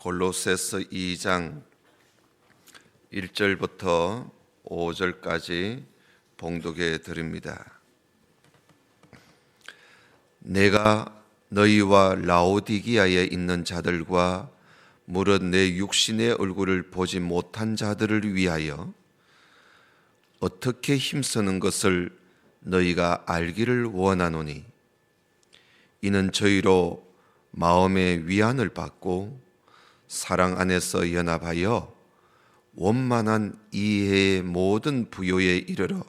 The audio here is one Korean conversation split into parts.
골로새서 2장 1절부터 5절까지 봉독해 드립니다. 내가 너희와 라오디기아에 있는 자들과 무릇 내 육신의 얼굴을 보지 못한 자들을 위하여 어떻게 힘쓰는 것을 너희가 알기를 원하노니, 이는 저희로 마음의 위안을 받고 사랑 안에서 연합하여 원만한 이해의 모든 부요에 이르러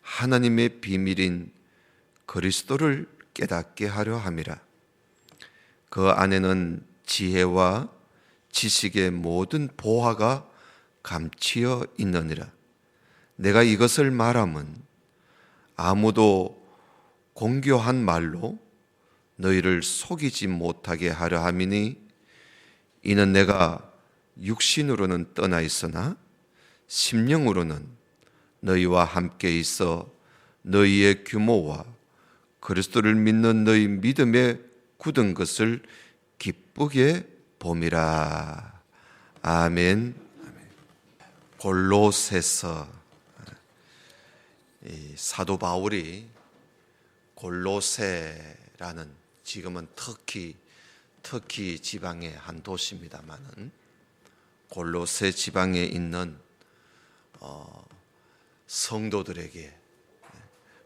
하나님의 비밀인 그리스도를 깨닫게 하려 함이라. 그 안에는 지혜와 지식의 모든 보화가 감추어 있느니라. 내가 이것을 말함은 아무도 공교한 말로 너희를 속이지 못하게 하려 함이니, 이는 내가 육신으로는 떠나 있으나 심령으로는 너희와 함께 있어 너희의 규모와 그리스도를 믿는 너희 믿음에 굳은 것을 기쁘게 봄이라. 아멘. 골로새서, 사도 바울이 골로새라는, 지금은 터키 지방의 한 도시입니다만은 골로새 지방에 있는 성도들에게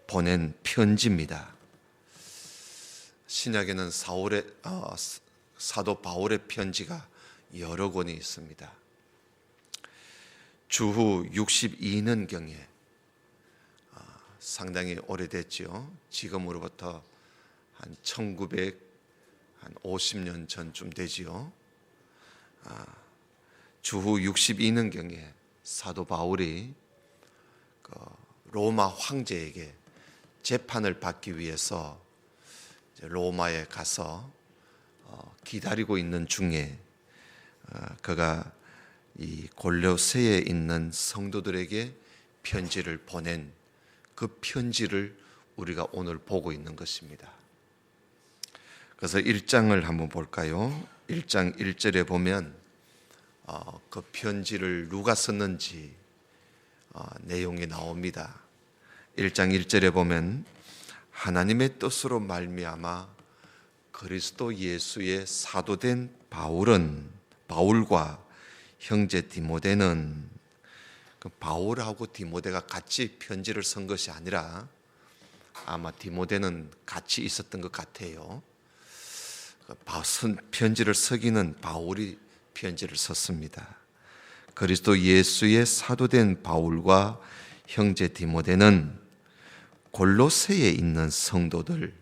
보낸 편지입니다. 신약에는 사도 바울의 편지가 여러 권이 있습니다. 주후 62년경에, 상당히 오래됐죠. 지금으로부터 한 1950년 전쯤 되지요. 주후 62년경에 사도 바울이 로마 황제에게 재판을 받기 위해서 로마에 가서 기다리고 있는 중에 그가 이 골로새에 있는 성도들에게 편지를 보낸 그 편지를 우리가 오늘 보고 있는 것입니다. 그래서 1장을 한번 볼까요? 1장 1절에 보면 그 편지를 누가 썼는지 내용이 나옵니다. 1장 1절에 보면 하나님의 뜻으로 말미암아 그리스도 예수의 사도된 바울과 형제 디모데는, 바울하고 디모데가 같이 편지를 쓴 것이 아니라 아마 디모데는 같이 있었던 것 같아요. 편지를 쓰기는 바울이 편지를 썼습니다. 그리스도 예수의 사도된 바울과 형제 디모데는 골로새에 있는 성도들,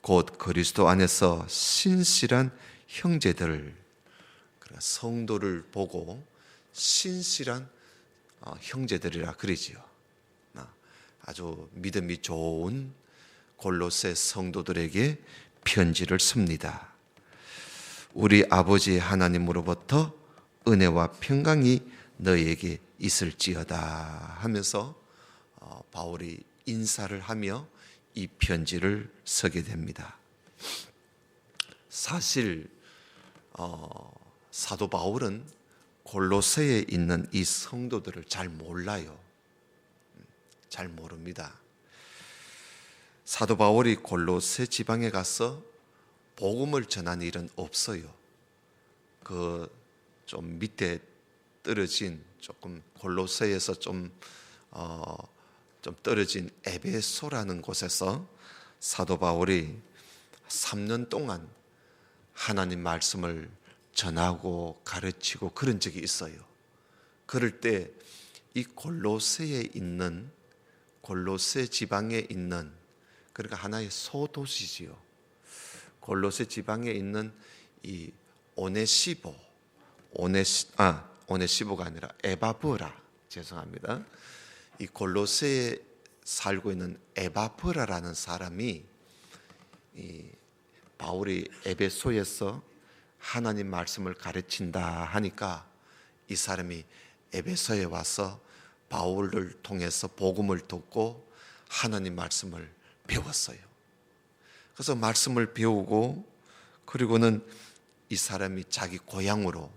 곧 그리스도 안에서 신실한 형제들, 성도를 보고 신실한 형제들이라 그러지요. 아주 믿음이 좋은 골로새 성도들에게 편지를 씁니다. 우리 아버지 하나님으로부터 은혜와 평강이 너희에게 있을지어다 하면서 바울이 인사를 하며 이 편지를 쓰게 됩니다. 사실 사도 바울은 골로새에 있는 이 성도들을 잘 몰라요. 잘 모릅니다. 사도 바울이 골로새 지방에 가서 복음을 전한 일은 없어요. 그 좀 밑에 떨어진, 조금 골로새에서 좀 떨어진 에베소라는 곳에서 사도 바울이 3년 동안 하나님 말씀을 전하고 가르치고 그런 적이 있어요. 그럴 때 이 골로새 지방에 있는, 그러니까 하나의 소도시지요. 골로새 지방에 있는 이 오네시보가 아니라 에바브라, 죄송합니다. 이 골로새에 살고 있는 에바브라라는 사람이, 이 바울이 에베소에서 하나님 말씀을 가르친다 하니까 이 사람이 에베소에 와서 바울을 통해서 복음을 듣고 하나님 말씀을 배웠어요. 그래서 말씀을 배우고, 그리고는 이 사람이 자기 고향으로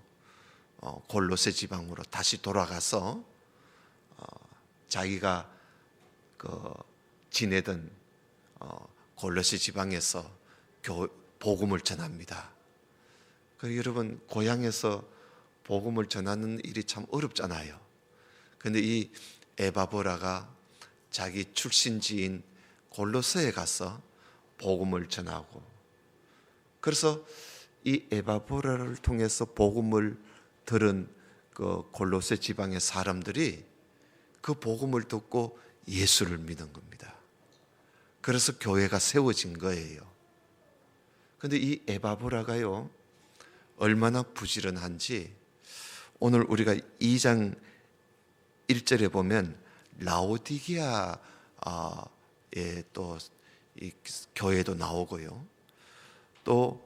골로새 지방으로 다시 돌아가서 자기가 지내던 골로새 지방에서 복음을 전합니다. 여러분, 고향에서 복음을 전하는 일이 참 어렵잖아요. 그런데 이 에바브라가 자기 출신지인 골로새에 가서 복음을 전하고, 그래서 이 에바브라를 통해서 복음을 들은 그 골로새 지방의 사람들이 그 복음을 듣고 예수를 믿은 겁니다. 그래서 교회가 세워진 거예요. 그런데 이 에바브라가요, 얼마나 부지런한지 오늘 우리가 2장 1절에 보면 라오디게아의 또 이 교회도 나오고요, 또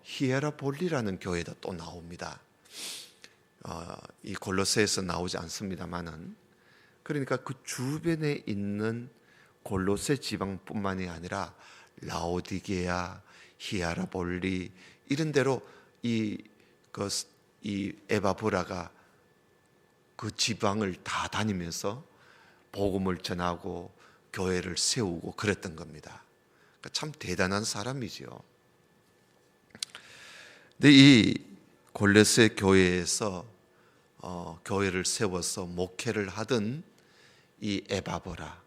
히에라볼리라는 교회도 또 나옵니다. 이 골로새에서 나오지 않습니다만은, 그러니까 그 주변에 있는 골로새 지방뿐만이 아니라 라오디게아, 히에라볼리 이런 데로 이 에바브라가 그 지방을 다 다니면서 복음을 전하고 교회를 세우고 그랬던 겁니다. 그러니까 참 대단한 사람이지요. 근데 이 골로새 교회에서 교회를 세워서 목회를 하던 이 에바브라,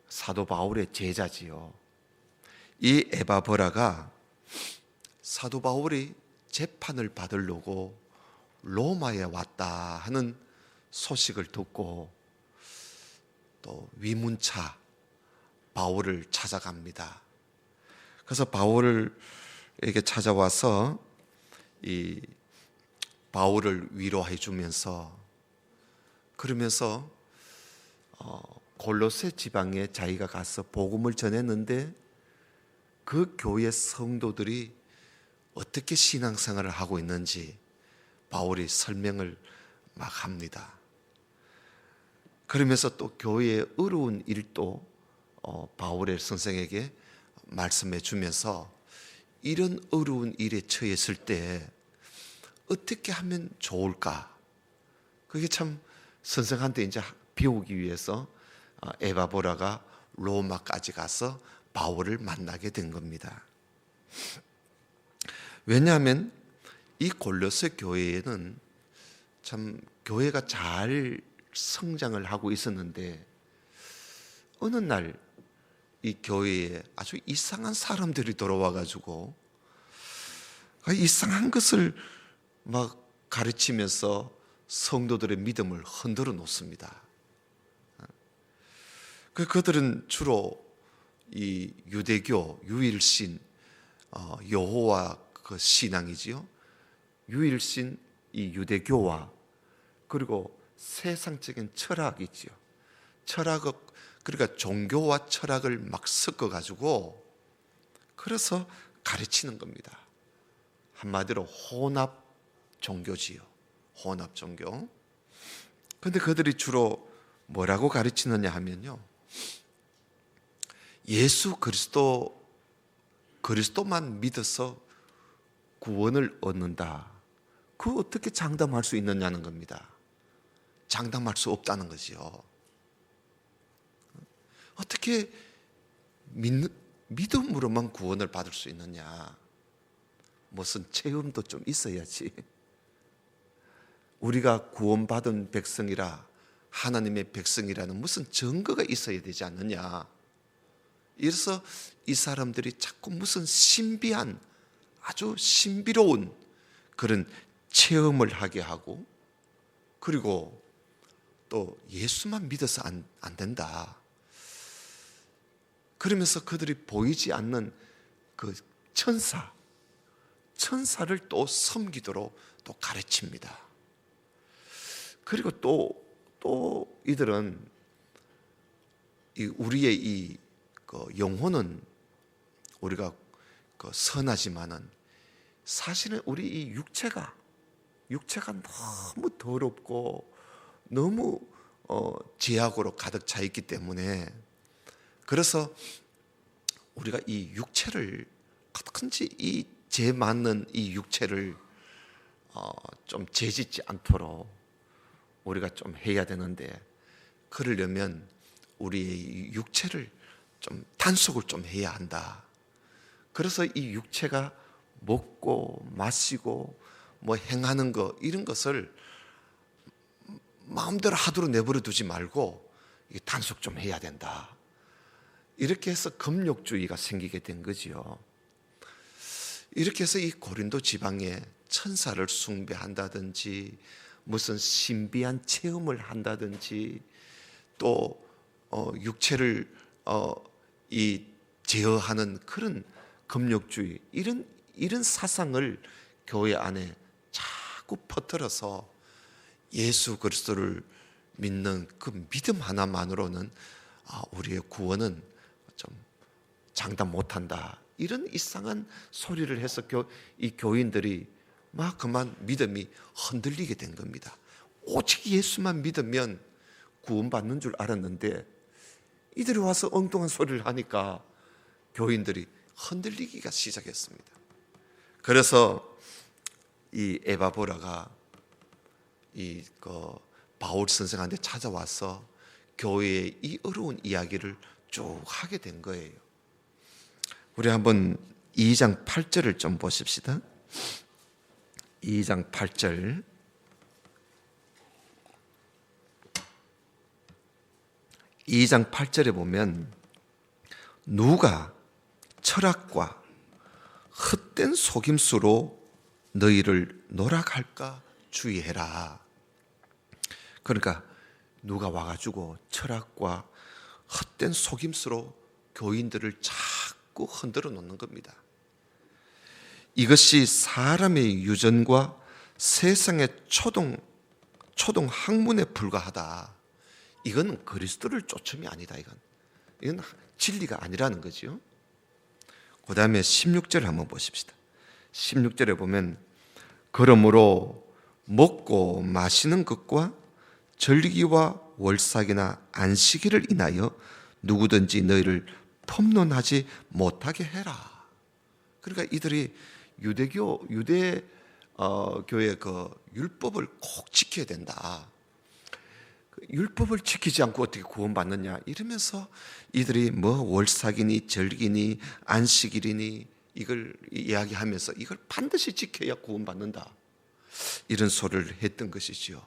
사도 바울의 제자지요. 이 에바브라가 사도 바울이 재판을 받으려고 로마에 왔다 하는 소식을 듣고 또 위문차 바울을 찾아갑니다. 그래서 바울에게 찾아와서 이 바울을 위로해 주면서, 그러면서 골로새 지방에 자기가 가서 복음을 전했는데 그 교회 성도들이 어떻게 신앙생활을 하고 있는지 바울이 설명을 막 합니다. 그러면서 또 교회의 어려운 일도 바울의 선생에게 말씀해 주면서 이런 어려운 일에 처했을 때 어떻게 하면 좋을까? 그게 참 선생한테 이제 배우기 위해서 에바브라가 로마까지 가서 바울을 만나게 된 겁니다. 왜냐하면 이 골로새 교회에는 참 교회가 잘 성장을 하고 있었는데 어느 날 이 교회에 아주 이상한 사람들이 들어와 가지고 이상한 것을 막 가르치면서 성도들의 믿음을 흔들어 놓습니다. 그들은 주로 이 유대교 유일신 여호와 그 신앙이지요. 유일신 이 유대교와 그리고 세상적인 철학이지요. 그러니까 종교와 철학을 막 섞어 가지고 그래서 가르치는 겁니다. 한마디로 혼합 종교지요. 혼합 종교. 그런데 그들이 주로 뭐라고 가르치느냐 하면요, 예수 그리스도만 믿어서 구원을 얻는다. 그 어떻게 장담할 수 있느냐는 겁니다. 장담할 수 없다는 거지요. 어떻게 믿음으로만 구원을 받을 수 있느냐? 무슨 체험도 좀 있어야지. 우리가 구원받은 백성이라, 하나님의 백성이라는 무슨 증거가 있어야 되지 않느냐? 이래서 이 사람들이 자꾸 무슨 신비한, 아주 신비로운 그런 체험을 하게 하고, 그리고 또 예수만 믿어서 안 된다. 그러면서 그들이 보이지 않는 그 천사를 또 섬기도록 또 가르칩니다. 그리고 또 이들은 우리의 이 영혼은 우리가 선하지만은 사실은 우리 이 육체가 너무 더럽고 너무 죄악으로 가득 차 있기 때문에, 그래서 우리가 이 육체를 어떻게든지 이 죄 맞는 이 육체를 좀 죄짓지 않도록 우리가 좀 해야 되는데, 그러려면 우리의 육체를 좀 단속을 좀 해야 한다. 그래서 이 육체가 먹고 마시고 뭐 행하는 거, 이런 것을 마음대로 하도록 내버려 두지 말고 이게 단속 좀 해야 된다. 이렇게 해서 금욕주의가 생기게 된 거지요. 이렇게 해서 이 고린도 지방에 천사를 숭배한다든지 무슨 신비한 체험을 한다든지 또 육체를 이 제어하는 그런 금욕주의, 이런 사상을 교회 안에 자꾸 퍼뜨려서 예수 그리스도를 믿는 그 믿음 하나만으로는 우리의 구원은 좀 장담 못한다, 이런 이상한 소리를 해서 이 교인들이 막 그만 믿음이 흔들리게 된 겁니다. 오직 예수만 믿으면 구원받는 줄 알았는데 이들이 와서 엉뚱한 소리를 하니까 교인들이 흔들리기가 시작했습니다. 그래서 이 에바보라가 바울 선생한테 찾아와서 교회의 이 어려운 이야기를 쭉 하게 된 거예요. 우리 한번 2장 8절을 좀 보십시다. 2장 8절. 2장 8절에 보면 누가 철학과 헛된 속임수로 너희를 노락할까 주의해라. 그러니까 누가 와가지고 철학과 헛된 속임수로 교인들을 자꾸 흔들어 놓는 겁니다. 이것이 사람의 유전과 세상의 초동 학문에 불과하다. 이건 그리스도를 쫓음이 아니다. 이건 진리가 아니라는 거죠. 그 다음에 16절 한번 보십시다. 16절에 보면 그러므로 먹고 마시는 것과 절기와 월삭이나 안식일을 인하여 누구든지 너희를 펌논하지 못하게 해라. 그러니까 이들이 유대 교회의 그 율법을 꼭 지켜야 된다. 율법을 지키지 않고 어떻게 구원받느냐 이러면서 이들이 뭐 월삭이니 절기니 안식일이니 이걸 이야기하면서 이걸 반드시 지켜야 구원받는다, 이런 소리를 했던 것이지요.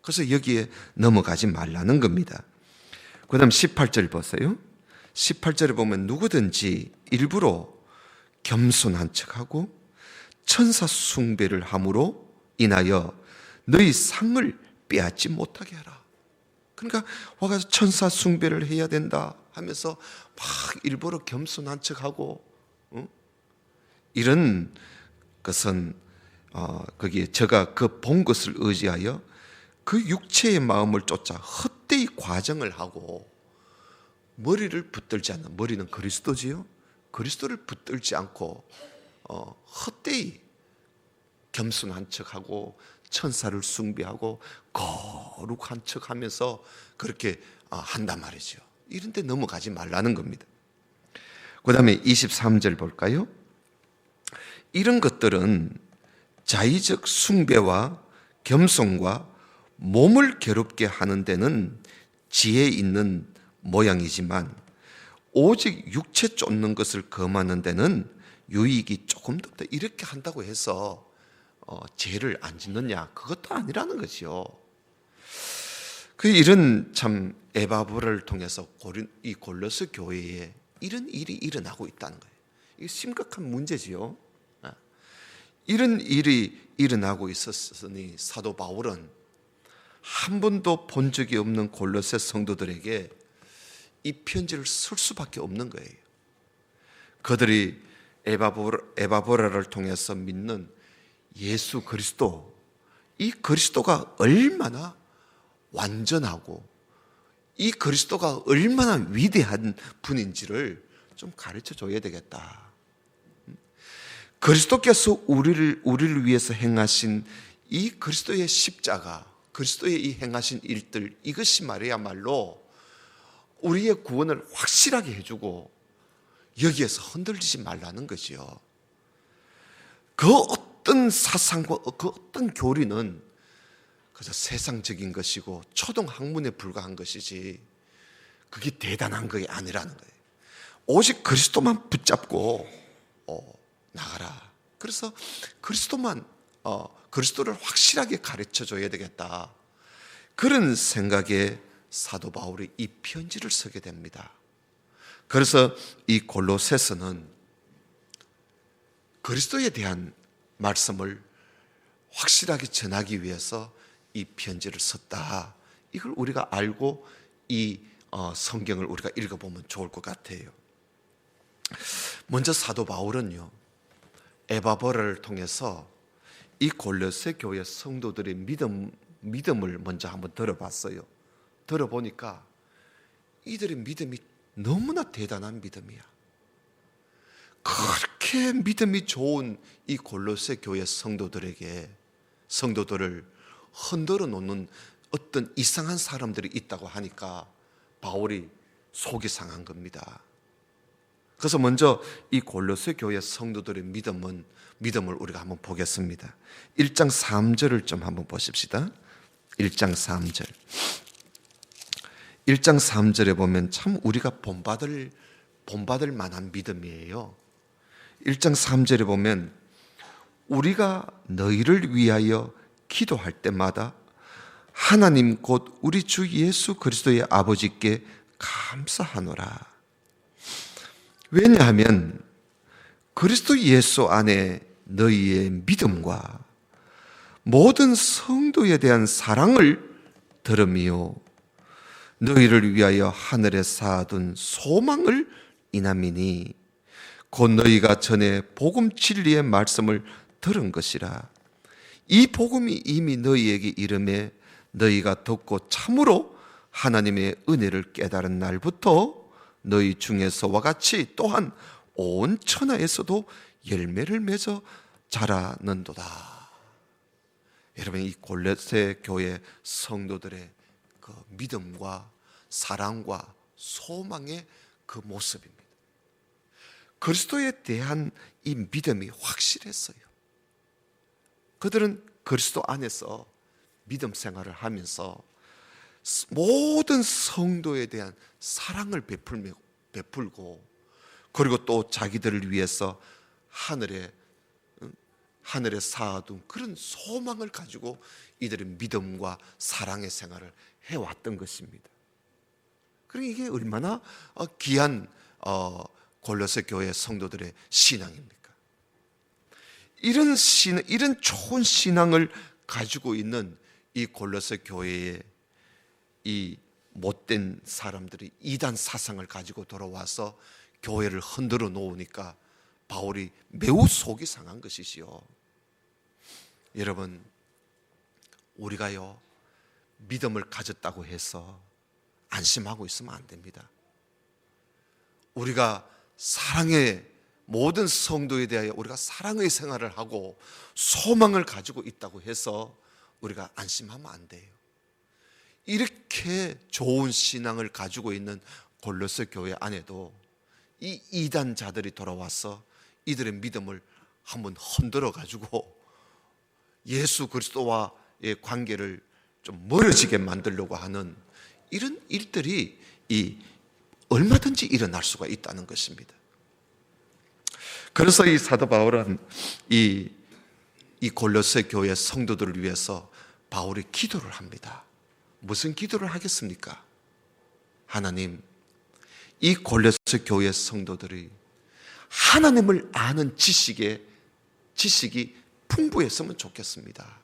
그래서 여기에 넘어가지 말라는 겁니다. 그 다음 18절 보세요. 18절에 보면 누구든지 일부러 겸손한 척하고 천사 숭배를 함으로 인하여 너희 상을 빼앗지 못하게 하라. 그러니까 와가지고 천사 숭배를 해야 된다 하면서 막 일부러 겸손한 척하고 이런 것은 거기에 저가 그 본 것을 의지하여 그 육체의 마음을 쫓아 헛되이 과정을 하고 머리를 붙들지 않는, 머리는 그리스도지요. 그리스도를 붙들지 않고 헛되이 겸손한 척하고 천사를 숭배하고 거룩한 척하면서 그렇게 한단 말이죠. 이런 데 넘어가지 말라는 겁니다. 그 다음에 23절 볼까요? 이런 것들은 자의적 숭배와 겸손과 몸을 괴롭게 하는 데는 지혜 있는 모양이지만 오직 육체 쫓는 것을 금하는 데는 유익이 조금 더 없다. 이렇게 한다고 해서 죄를 안 짓느냐? 그것도 아니라는 것이요. 이런 참 에바브라를 통해서 이 골로새 교회에 이런 일이 일어나고 있다는 거예요. 이게 심각한 문제지요. 이런 일이 일어나고 있었으니 사도 바울은 한 번도 본 적이 없는 골로새 성도들에게 이 편지를 쓸 수밖에 없는 거예요. 그들이 에바브라를 통해서 믿는 예수 그리스도, 이 그리스도가 얼마나 완전하고 이 그리스도가 얼마나 위대한 분인지를 좀 가르쳐 줘야 되겠다. 그리스도께서 우리를 위해서 행하신 이 그리스도의 십자가, 그리스도의 이 행하신 일들, 이것이 말이야말로 우리의 구원을 확실하게 해주고 여기에서 흔들리지 말라는 거지요. 그 어떤 사상과 그 어떤 교리는 그저 세상적인 것이고 초등 학문에 불과한 것이지 그게 대단한 것이 아니라는 거예요. 오직 그리스도만 붙잡고 나가라. 그래서 그리스도를 확실하게 가르쳐 줘야 되겠다. 그런 생각에 사도 바울이 이 편지를 쓰게 됩니다. 그래서 이 골로새서는 그리스도에 대한 말씀을 확실하게 전하기 위해서 이 편지를 썼다. 이걸 우리가 알고 이 성경을 우리가 읽어보면 좋을 것 같아요. 먼저 사도 바울은요, 에바버를 통해서 이 골로새 교회 성도들의 믿음을 먼저 한번 들어봤어요. 들어보니까 이들의 믿음이 너무나 대단한 믿음이야. 그렇게 믿음이 좋은 이 골로새 교회 성도들을 흔들어 놓는 어떤 이상한 사람들이 있다고 하니까 바울이 속이 상한 겁니다. 그래서 먼저 이 골로새 교회 성도들의 믿음을 우리가 한번 보겠습니다. 1장 3절을 좀 한번 보십시다. 1장 3절. 1장 3절에 보면 참 우리가 본받을 만한 믿음이에요. 1장 3절에 보면 우리가 너희를 위하여 기도할 때마다 하나님 곧 우리 주 예수 그리스도의 아버지께 감사하노라. 왜냐하면 그리스도 예수 안에 너희의 믿음과 모든 성도에 대한 사랑을 들으며 너희를 위하여 하늘에 쌓아둔 소망을 인함이니 곧 너희가 전에 복음 진리의 말씀을 들은 것이라. 이 복음이 이미 너희에게 이르매 너희가 듣고 참으로 하나님의 은혜를 깨달은 날부터 너희 중에서와 같이 또한 온 천하에서도 열매를 맺어 자라는도다. 여러분, 이 골로새 교회 성도들의 그 믿음과 사랑과 소망의 그 모습입니다. 그리스도에 대한 이 믿음이 확실했어요. 그들은 그리스도 안에서 믿음 생활을 하면서 모든 성도에 대한 사랑을 베풀고 그리고 또 자기들을 위해서 하늘에 쌓아둔 그런 소망을 가지고 이들의 믿음과 사랑의 생활을 해왔던 것입니다. 그러니까 이게 얼마나 귀한 골로새 교회 성도들의 신앙입니까? 이런 좋은 신앙을 가지고 있는 이 골로새 교회에 이 못된 사람들이 이단 사상을 가지고 돌아와서 교회를 흔들어 놓으니까 바울이 매우 속이 상한 것이지요. 여러분, 우리가요 믿음을 가졌다고 해서 안심하고 있으면 안 됩니다. 우리가 사랑의 모든 성도에 대하여 우리가 사랑의 생활을 하고 소망을 가지고 있다고 해서 우리가 안심하면 안 돼요. 이렇게 좋은 신앙을 가지고 있는 골로새 교회 안에도 이 이단자들이 돌아와서 이들의 믿음을 한번 흔들어 가지고 예수 그리스도와의 관계를 좀 멀어지게 만들려고 하는 이런 일들이 얼마든지 일어날 수가 있다는 것입니다. 그래서 이 사도 바울은 이 골로새 교회 성도들을 위해서 바울이 기도를 합니다. 무슨 기도를 하겠습니까? 하나님, 이 골로새 교회 성도들이 하나님을 아는 지식이 풍부했으면 좋겠습니다.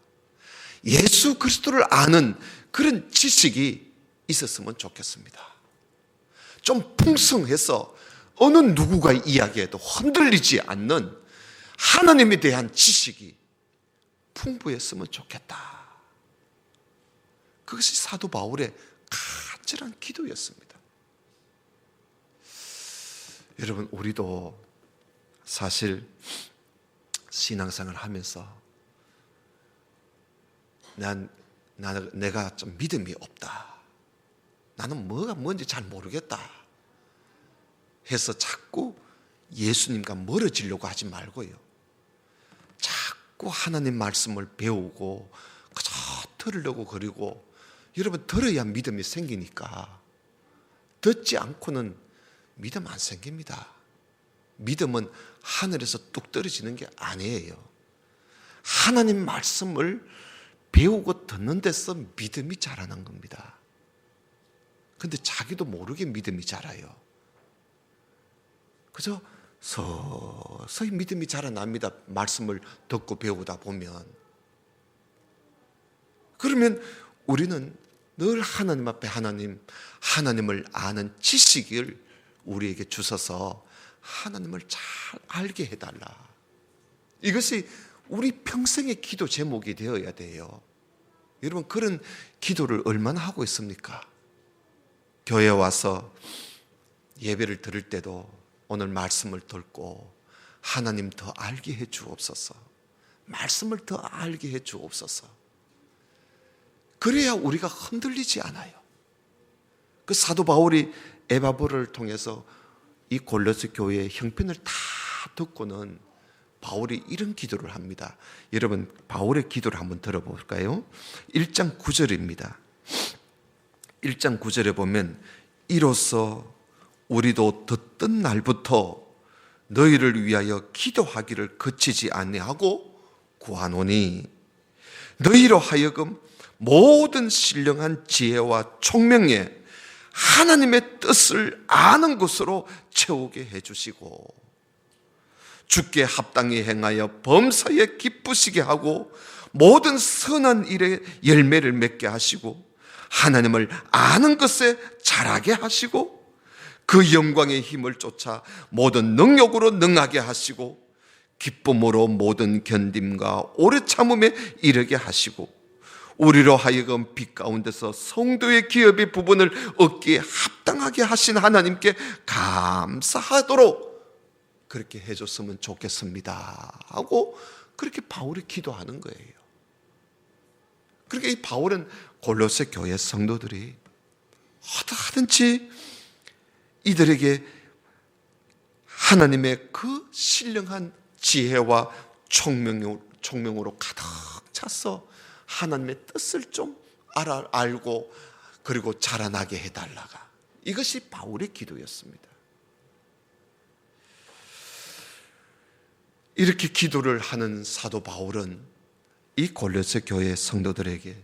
예수 그리스도를 아는 그런 지식이 있었으면 좋겠습니다. 좀 풍성해서 어느 누구가 이야기해도 흔들리지 않는 하나님에 대한 지식이 풍부했으면 좋겠다. 그것이 사도 바울의 간절한 기도였습니다. 여러분, 우리도 사실 신앙생활을 하면서 내가 좀 믿음이 없다, 나는 뭐가 뭔지 잘 모르겠다 해서 자꾸 예수님과 멀어지려고 하지 말고요, 자꾸 하나님 말씀을 배우고 그저 들으려고 그리고, 여러분 들어야 믿음이 생기니까 듣지 않고는 믿음 안 생깁니다. 믿음은 하늘에서 뚝 떨어지는 게 아니에요. 하나님 말씀을 배우고 듣는 데서 믿음이 자라는 겁니다. 근데 자기도 모르게 믿음이 자라요. 그저 서서히 믿음이 자라납니다. 말씀을 듣고 배우다 보면. 그러면 우리는 늘 하나님 앞에 하나님을 아는 지식을 우리에게 주셔서 하나님을 잘 알게 해달라. 이것이 우리 평생의 기도 제목이 되어야 돼요. 여러분, 그런 기도를 얼마나 하고 있습니까? 교회에 와서 예배를 들을 때도 오늘 말씀을 듣고 하나님 더 알게 해 주옵소서, 말씀을 더 알게 해 주옵소서. 그래야 우리가 흔들리지 않아요. 그 사도 바울이 에바브를 통해서 이 골로새 교회의 형편을 다 듣고는 바울이 이런 기도를 합니다. 여러분, 바울의 기도를 한번 들어볼까요? 1장 9절입니다. 1장 9절에 보면, 이로써 우리도 듣던 날부터 너희를 위하여 기도하기를 그치지 아니하고 구하노니 너희로 하여금 모든 신령한 지혜와 총명에 하나님의 뜻을 아는 것으로 채우게 해주시고, 주께 합당히 행하여 범사에 기쁘시게 하고 모든 선한 일에 열매를 맺게 하시고 하나님을 아는 것에 자라게 하시고 그 영광의 힘을 쫓아 모든 능력으로 능하게 하시고 기쁨으로 모든 견딤과 오래 참음에 이르게 하시고 우리로 하여금 빛 가운데서 성도의 기업의 부분을 얻기에 합당하게 하신 하나님께 감사하도록 그렇게 해줬으면 좋겠습니다 하고 그렇게 바울이 기도하는 거예요. 그러니까 이 바울은 골로새 교회 성도들이 어떠하든지 이들에게 하나님의 그 신령한 지혜와 총명으로 가득 차서 하나님의 뜻을 좀 알고 그리고 자라나게 해달라가, 이것이 바울의 기도였습니다. 이렇게 기도를 하는 사도 바울은 이 골로새 교회 성도들에게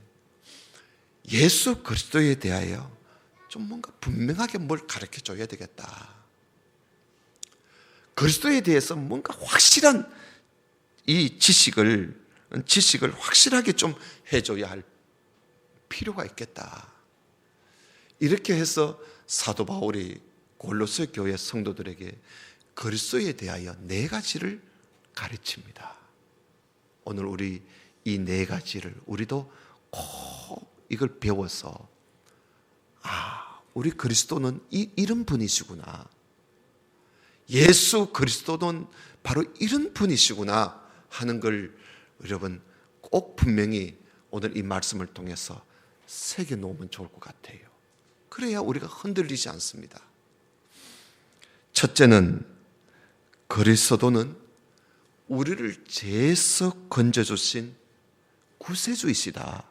예수 그리스도에 대하여 좀 뭔가 분명하게 뭘 가르쳐 줘야 되겠다. 그리스도에 대해서 뭔가 확실한 이 지식을 확실하게 좀 해줘야 할 필요가 있겠다. 이렇게 해서 사도 바울이 골로새 교회 성도들에게 그리스도에 대하여 4가지를 가르칩니다. 오늘 우리 이 4가지를 우리도 꼭 이걸 배워서 우리 그리스도는 이런 분이시구나, 예수 그리스도는 바로 이런 분이시구나 하는 걸 여러분 꼭 분명히 오늘 이 말씀을 통해서 새겨놓으면 좋을 것 같아요. 그래야 우리가 흔들리지 않습니다. 첫째는 그리스도는 우리를 죄에서 건져주신 구세주이시다,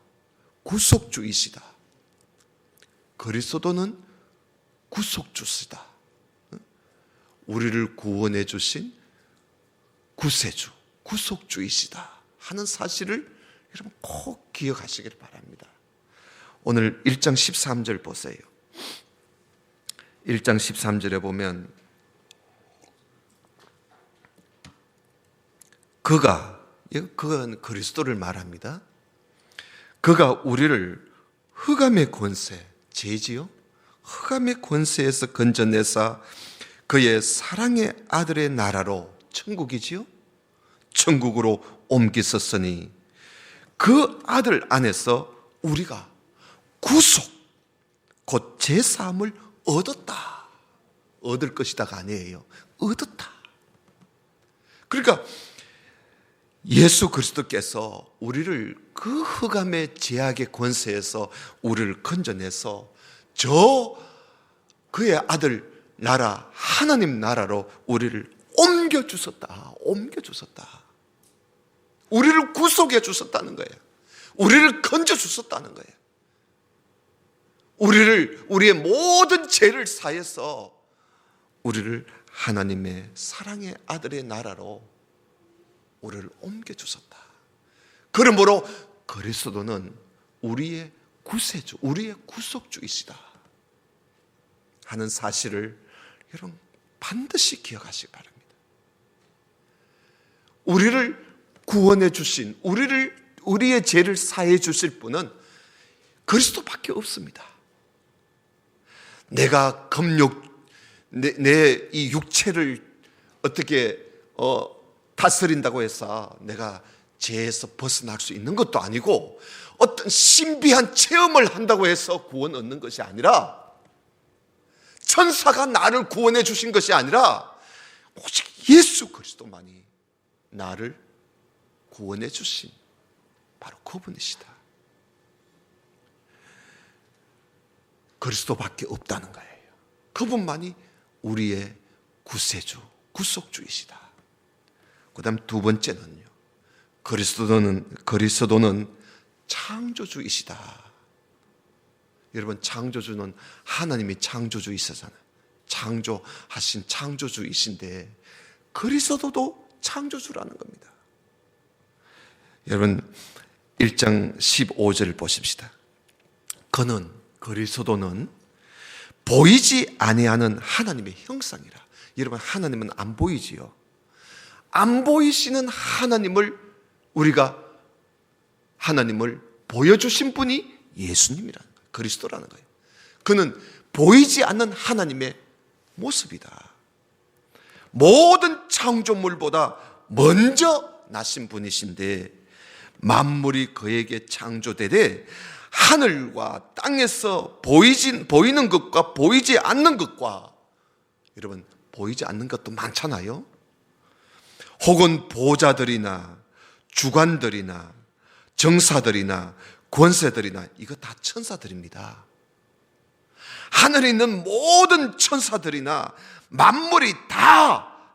구속주이시다. 그리스도는 구속주시다. 우리를 구원해 주신 구세주, 구속주이시다 하는 사실을 여러분 꼭 기억하시길 바랍니다. 오늘 1장 13절 보세요. 1장 13절에 보면 그건 그리스도를 말합니다. 그가 우리를 흑암의 권세, 죄지요? 흑암의 권세에서 건져내사 그의 사랑의 아들의 나라로, 천국이지요? 천국으로 옮기셨으니 그 아들 안에서 우리가 구속, 곧 제사함을 얻었다. 얻을 것이다가 아니에요. 얻었다. 그러니까 예수 그리스도께서 우리를 그 흑암의 죄악의 권세에서 우리를 건져내서 그의 아들 나라, 하나님 나라로 우리를 옮겨주셨다. 우리를 구속해 주셨다는 거예요. 우리를 건져 주셨다는 거예요. 우리의 모든 죄를 사해서 우리를 하나님의 사랑의 아들의 나라로 우리를 옮겨 주셨다. 그러므로 그리스도는 우리의 구세주, 우리의 구속주이시다 하는 사실을 여러분 반드시 기억하시기 바랍니다. 우리를 구원해 주신, 우리의 죄를 사해 주실 분은 그리스도밖에 없습니다. 내가 내 이 육체를 어떻게 다스린다고 해서 내가 죄에서 벗어날 수 있는 것도 아니고, 어떤 신비한 체험을 한다고 해서 구원 얻는 것이 아니라, 천사가 나를 구원해 주신 것이 아니라 오직 예수 그리스도만이 나를 구원해 주신 바로 그분이시다. 그리스도밖에 없다는 거예요. 그분만이 우리의 구세주, 구속주이시다. 그 다음 두 번째는요, 그리스도는 창조주이시다. 여러분, 창조주는 하나님이 창조주이시잖아요. 창조하신 창조주이신데 그리스도도 창조주라는 겁니다. 여러분 1장 15절을 보십시다. 그리스도는 보이지 아니하는 하나님의 형상이라. 여러분, 하나님은 안 보이지요. 안 보이시는 하나님을 보여주신 분이 예수님이라는 거예요. 그리스도라는 거예요. 그는 보이지 않는 하나님의 모습이다. 모든 창조물보다 먼저 나신 분이신데 만물이 그에게 창조되되 하늘과 땅에서 보이는 것과 보이지 않는 것과, 여러분 보이지 않는 것도 많잖아요. 혹은 보좌들이나 주관들이나 정사들이나 권세들이나, 이거 다 천사들입니다. 하늘에 있는 모든 천사들이나 만물이 다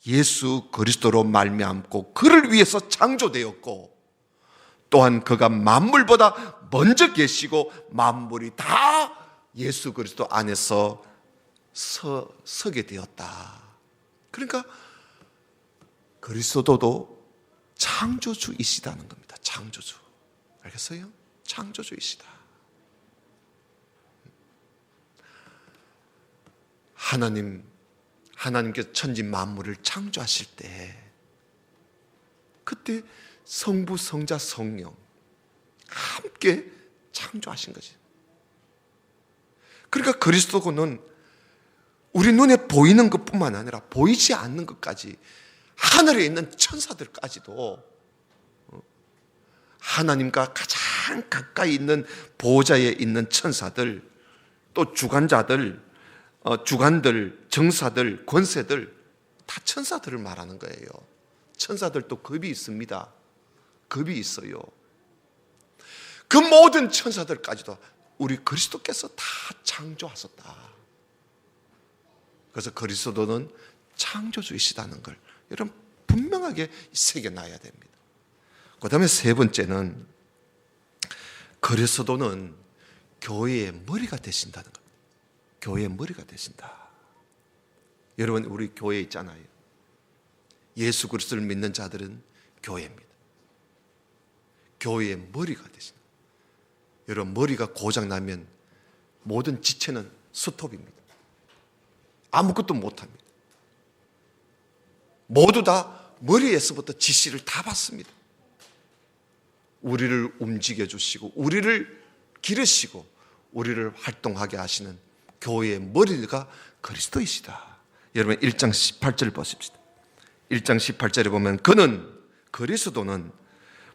예수 그리스도로 말미암고 그를 위해서 창조되었고, 또한 그가 만물보다 먼저 계시고 만물이 다 예수 그리스도 안에서 서게 되었다. 그러니까 그리스도도 창조주이시다는 겁니다. 창조주. 알겠어요? 창조주이시다. 하나님께서 천지 만물을 창조하실 때, 그때 성부, 성자, 성령 함께 창조하신 거지. 그러니까 그리스도는 우리 눈에 보이는 것뿐만 아니라 보이지 않는 것까지, 하늘에 있는 천사들까지도 하나님과 가장 가까이 있는 보좌에 있는 천사들, 또 주관자들, 주관들, 정사들, 권세들, 다 천사들을 말하는 거예요. 천사들도 급이 있습니다. 급이 있어요. 그 모든 천사들까지도 우리 그리스도께서 다 창조하셨다. 그래서 그리스도는 창조주이시다는 걸 여러분 분명하게 새겨놔야 됩니다. 그 다음에 세 번째는 그리스도는 교회의 머리가 되신다는 겁니다. 교회의 머리가 되신다. 여러분, 우리 교회 있잖아요. 예수 그리스도를 믿는 자들은 교회입니다. 교회의 머리가 되신다. 여러분, 머리가 고장나면 모든 지체는 스톱입니다. 아무것도 못합니다. 모두 다 머리에서부터 지시를 다 받습니다. 우리를 움직여 주시고 우리를 기르시고 우리를 활동하게 하시는 교회의 머리가 그리스도이시다. 여러분 1장 18절 보십시다. 1장 18절에 보면 그리스도는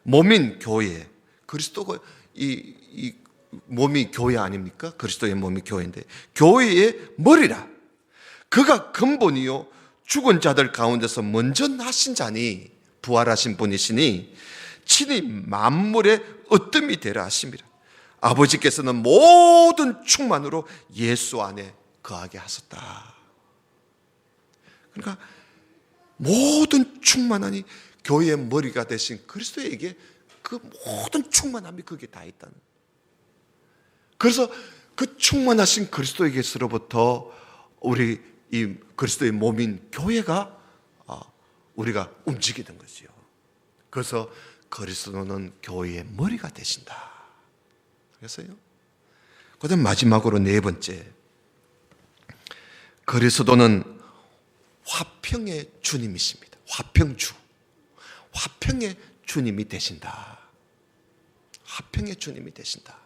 몸인 교회, 그리스도가 이 몸이 교회 아닙니까? 그리스도의 몸이 교회인데 교회의 머리라. 그가 근본이요 죽은 자들 가운데서 먼저 나신 자니 부활하신 분이시니 친히 만물의 으뜸이 되라 하심이라. 아버지께서는 모든 충만으로 예수 안에 거하게 하셨다. 그러니까 모든 충만하니 교회의 머리가 되신 그리스도에게 그 모든 충만함이 거기에 다 있다는. 그래서 그 충만하신 그리스도에게서로부터 우리 이 그리스도의 몸인 교회가 우리가 움직이는 거지요. 그래서 그리스도는 교회의 머리가 되신다. 그래서요. 그다음 마지막으로 네 번째, 그리스도는 화평의 주님이십니다. 화평주, 화평의 주님이 되신다. 화평의 주님이 되신다.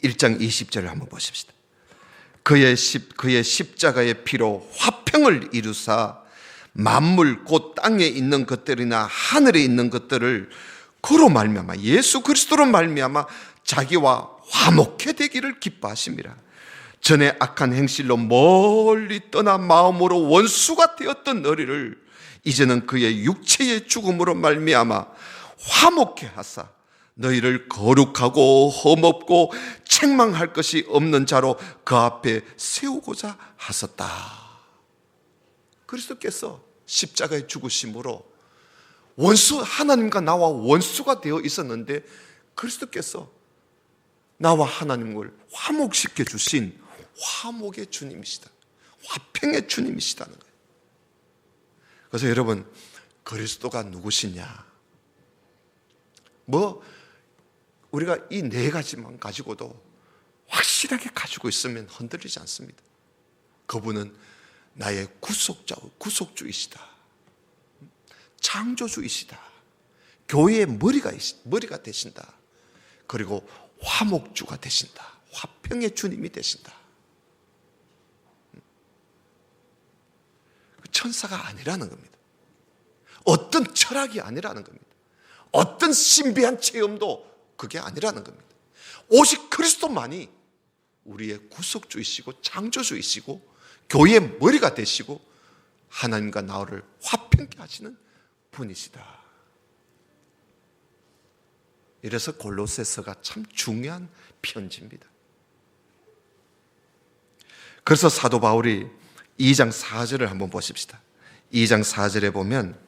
1장 20절을 한번 보십시다. 그의 십자가의 피로 화평을 이루사 만물 곧 땅에 있는 것들이나 하늘에 있는 것들을 그로 말미암아 예수 그리스도로 말미암아 자기와 화목해 되기를 기뻐하심이라. 전에 악한 행실로 멀리 떠나 마음으로 원수가 되었던 너희를 이제는 그의 육체의 죽음으로 말미암아 화목해 하사 너희를 거룩하고 험없고 책망할 것이 없는 자로 그 앞에 세우고자 하셨다. 그리스도께서 십자가의 죽으심으로 하나님과 나와 원수가 되어 있었는데 그리스도께서 나와 하나님을 화목시켜 주신 화목의 주님이시다. 화평의 주님이시다는 거예요. 그래서 여러분, 그리스도가 누구시냐? 우리가 이 네 가지만 가지고도 확실하게 가지고 있으면 흔들리지 않습니다. 그분은 나의 구속주이시다. 창조주이시다. 교회의 머리가 되신다. 그리고 화목주가 되신다. 화평의 주님이 되신다. 천사가 아니라는 겁니다. 어떤 철학이 아니라는 겁니다. 어떤 신비한 체험도 그게 아니라는 겁니다. 오직 그리스도만이 우리의 구속주이시고 창조주이시고 교회의 머리가 되시고 하나님과 나를 화평케 하시는 분이시다. 이래서 골로새서가 참 중요한 편지입니다. 그래서 사도 바울이 2장 4절을 한번 보십시다. 2장 4절에 보면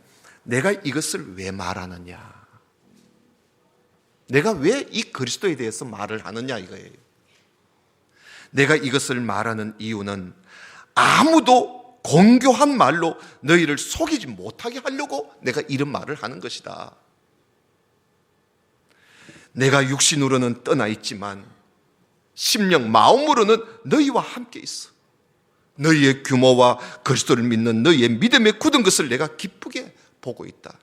내가 이것을 왜 말하느냐, 내가 왜 이 그리스도에 대해서 말을 하느냐 이거예요. 내가 이것을 말하는 이유는 아무도 공교한 말로 너희를 속이지 못하게 하려고 내가 이런 말을 하는 것이다. 내가 육신으로는 떠나 있지만 심령 마음으로는 너희와 함께 있어. 너희의 규모와 그리스도를 믿는 너희의 믿음에 굳은 것을 내가 기쁘게 보고 있다.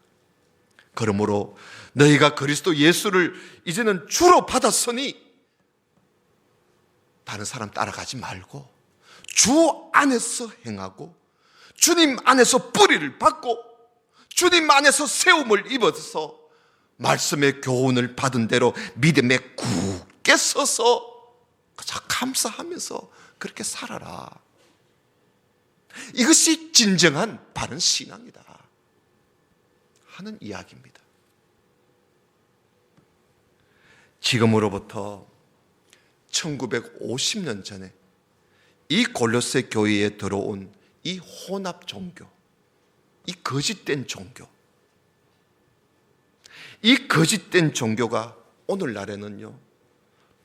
그러므로 너희가 그리스도 예수를 이제는 주로 받았으니 다른 사람 따라가지 말고 주 안에서 행하고 주님 안에서 뿌리를 받고 주님 안에서 세움을 입어서 말씀의 교훈을 받은 대로 믿음에 굳게 서서 감사하면서 그렇게 살아라. 이것이 진정한 바른 신앙이다 하는 이야기입니다. 지금으로부터 1950년 전에 이 골로새 교회에 들어온 이 혼합 종교, 이 거짓된 종교, 이 거짓된 종교가 오늘날에는요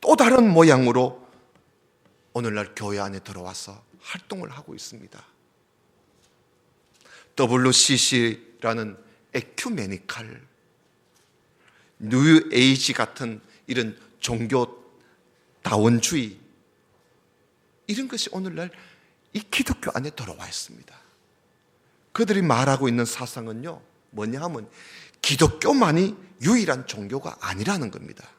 또 다른 모양으로 오늘날 교회 안에 들어와서 활동을 하고 있습니다. WCC라는 에큐메니칼, 뉴 에이지 같은 이런 종교다원주의, 이런 것이 오늘날 이 기독교 안에 들어와 있습니다. 그들이 말하고 있는 사상은요 뭐냐 하면 기독교만이 유일한 종교가 아니라는 겁니다.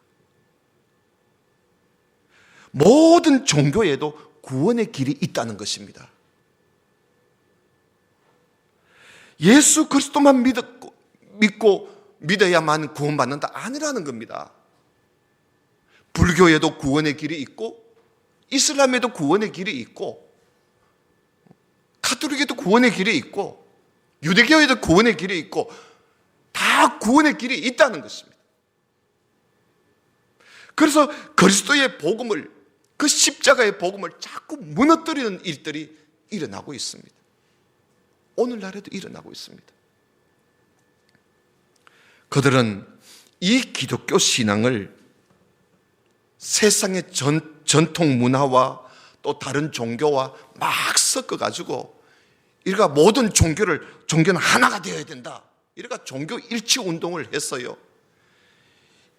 모든 종교에도 구원의 길이 있다는 것입니다. 예수 그리스도만 믿고 믿어야만 구원받는다 아니라는 겁니다. 불교에도 구원의 길이 있고 이슬람에도 구원의 길이 있고 가톨릭에도 구원의 길이 있고 유대교에도 구원의 길이 있고 다 구원의 길이 있다는 것입니다. 그래서 그리스도의 복음을, 그 십자가의 복음을 자꾸 무너뜨리는 일들이 일어나고 있습니다. 오늘날에도 일어나고 있습니다. 그들은 이 기독교 신앙을 세상의 전통 문화와 또 다른 종교와 막 섞어가지고 이러가 모든 종교는 하나가 되어야 된다. 이러가 종교 일치 운동을 했어요.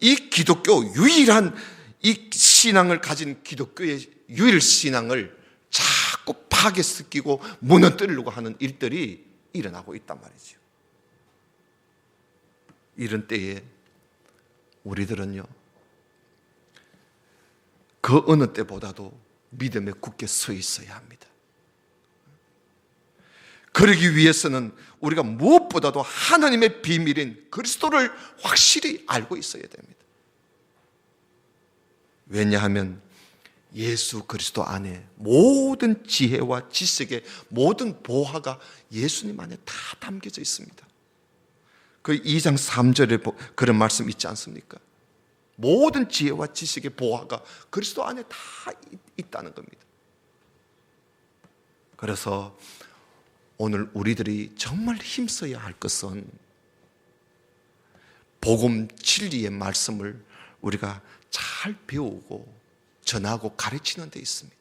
이 기독교 유일한 이 신앙을 가진 기독교의 유일 신앙을 자꾸 파괴시키고 무너뜨리려고 하는 일들이 일어나고 있단 말이죠. 이런 때에 우리들은요, 그 어느 때보다도 믿음에 굳게 서 있어야 합니다. 그러기 위해서는 우리가 무엇보다도 하나님의 비밀인 그리스도를 확실히 알고 있어야 됩니다. 왜냐하면 예수 그리스도 안에 모든 지혜와 지식의 모든 보화가 예수님 안에 다 담겨져 있습니다. 그 2장 3절에 그런 말씀 있지 않습니까? 모든 지혜와 지식의 보화가 그리스도 안에 다 있다는 겁니다. 그래서 오늘 우리들이 정말 힘써야 할 것은 복음 진리의 말씀을 우리가 잘 배우고 전하고 가르치는 데 있습니다.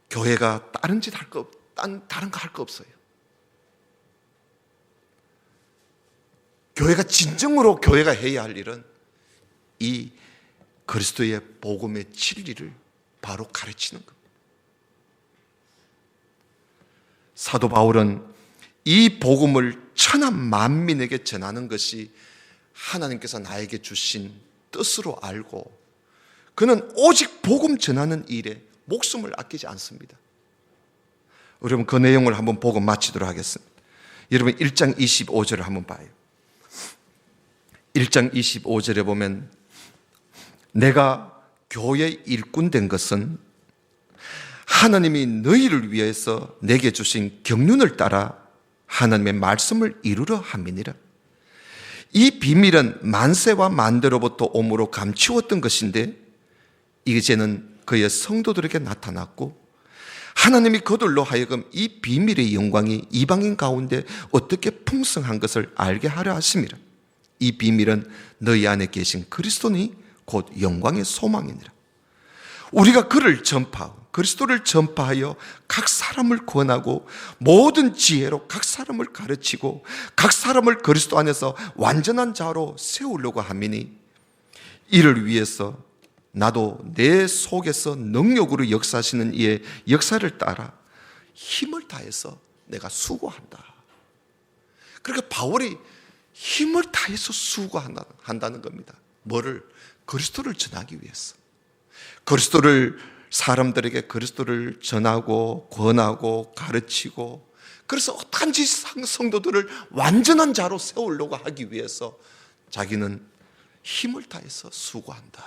교회가 다른 짓 할 거, 다른 거 할 거 없어요. 교회가 진정으로 교회가 해야 할 일은 이 그리스도의 복음의 진리를 바로 가르치는 겁니다. 사도 바울은 이 복음을 천하 만민에게 전하는 것이 하나님께서 나에게 주신 뜻으로 알고 그는 오직 복음 전하는 일에 목숨을 아끼지 않습니다. 여러분 그 내용을 한번 보고 마치도록 하겠습니다. 여러분 1장 25절을 한번 봐요. 1장 25절에 보면 내가 교회 일꾼 된 것은 하나님이 너희를 위해서 내게 주신 경륜을 따라 하나님의 말씀을 이루려 함이니라. 이 비밀은 만세와 만대로부터 오므로 감추었던 것인데 이제는 그의 성도들에게 나타났고 하나님이 그들로 하여금 이 비밀의 영광이 이방인 가운데 어떻게 풍성한 것을 알게 하려 하심이라. 이 비밀은 너희 안에 계신 그리스도니 곧 영광의 소망이니라. 우리가 그를 전파하고 그리스도를 전파하여 각 사람을 권하고 모든 지혜로 각 사람을 가르치고 각 사람을 그리스도 안에서 완전한 자로 세우려고 함이니 이를 위해서 나도 내 속에서 능력으로 역사하시는 이의 역사를 따라 힘을 다해서 내가 수고한다. 그러니까 바울이 힘을 다해서 수고한다는 겁니다. 뭐를? 그리스도를 전하기 위해서. 사람들에게 그리스도를 전하고 권하고 가르치고 그래서 어떠한지 성도들을 완전한 자로 세우려고 하기 위해서 자기는 힘을 다해서 수고한다.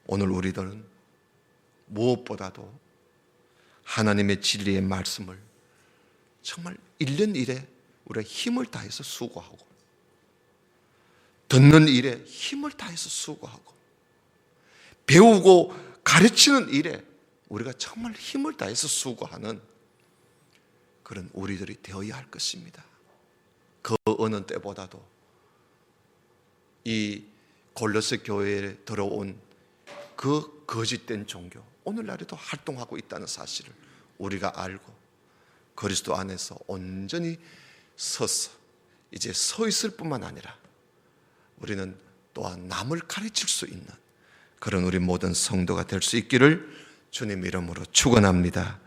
오늘 우리들은 무엇보다도 하나님의 진리의 말씀을 정말 1년 일에 우리가 힘을 다해서 수고하고 듣는 일에 힘을 다해서 수고하고 배우고 가르치는 일에 우리가 정말 힘을 다해서 수고하는 그런 우리들이 되어야 할 것입니다. 그 어느 때보다도 이 골로새 교회에 들어온 그 거짓된 종교 오늘날에도 활동하고 있다는 사실을 우리가 알고 그리스도 안에서 온전히 서서 이제 서 있을 뿐만 아니라 우리는 또한 남을 가르칠 수 있는 그런 우리 모든 성도가 될 수 있기를 주님 이름으로 축원합니다.